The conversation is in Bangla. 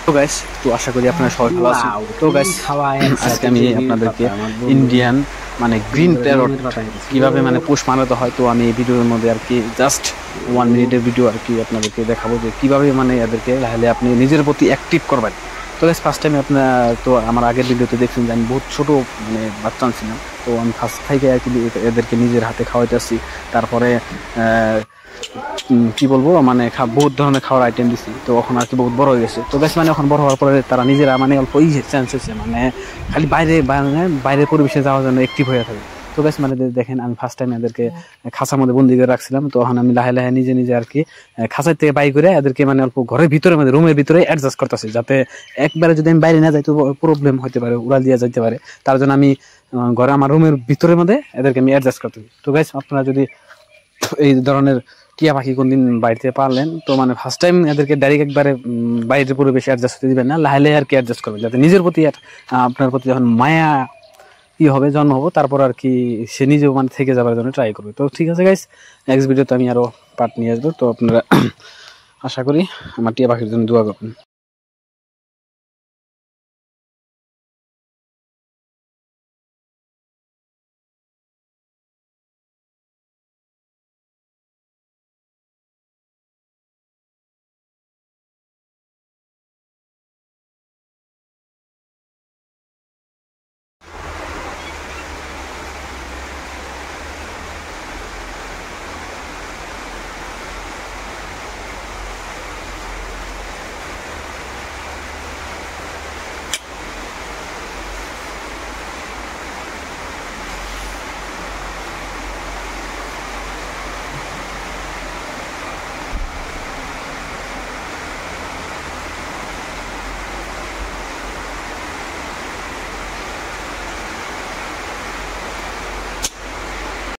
তো গাইস, তো আশা করি আপনারা সবাই ভালো আছেন। তো গাইস, আজকে আমি আপনাদেরকে ইন্ডিয়ান মানে গ্রিন প্যারট কিভাবে মানে পোষ মানাতে হয়, তো আমি এই ভিডিওর মধ্যে আর কি জাস্ট 1 মিনিটের ভিডিও আর কি আপনাদেরকে দেখাবো যে কিভাবে মানে এদেরকে লাহলে আপনি নিজের প্রতি অ্যাক্টিভ করবেন। তো গাইস, ফার্স্ট টাইম আপনার তো আমার আগের ভিডিওতে দেখছেন যে আমি বহুত ছোটো মানে বাচ্চা ছিলাম, তো আমি ফার্স্ট থেকে আর কি এদেরকে নিজের হাতে খাওয়াইতে আসছি। তারপরে কি বলবো মানে বহুত ধরনের খাওয়ার আইটেম দিছি, তো এখন আর কি বহুত বড় হয়ে গেছে। তো গাইস মানে এখন বড় হওয়ার পরে তারা নিজেরা মানে অল্প চান্স হয়েছে মানে খালি বাইরের পরিবেশে যাওয়ার জন্য অ্যাক্টিভ হয়ে থাকে। তো গাইস মানে দেখেন, আমি ফার্স্ট টাইম এদেরকে খাঁচার মধ্যে বন্দি করে রাখছিলাম, তো এখন আমি লাহে লাহে নিজে আর কি খাঁচার থেকে বাই করে এদেরকে মানে অল্প ঘরের ভিতরে মানে রুমের ভিতরে অ্যাডজাস্ট করতেছি, যাতে একবারে যদি আমি বাইরে না যাই তো প্রবলেম হতে পারে, উড়াল দিয়ে যাইতে পারে। তার জন্য আমি ঘরে আমার রুমের ভিতরের মধ্যে এদেরকে আমি অ্যাডজাস্ট করতেছি। তো গাইস, আপনারা যদি এই ধরনের টিয়া পাখি কোনদিন বাড়িতে পারলেন, তো মানে ফার্স্ট টাইম এদেরকে ডাইরেক্ট একবারে বাইরের পরিবেশে অ্যাডজাস্ট হতে দিবেন না, লাহে আর কি অ্যাডজাস্ট করবেন, যাতে নিজের প্রতি আপনার প্রতি যখন মায়া হবে জন্ম হবো, তারপর আর কি সে নিজেও মানে থেকে যাবার জন্য ট্রাই করবে। তো ঠিক আছে গাইস, নেক্সট ভিডিওতে আমি আরো পার্ট নিয়ে আসবো। তো আপনারা আশা করি আমার টিয়া পাখির জন্য দোয়া করবেন।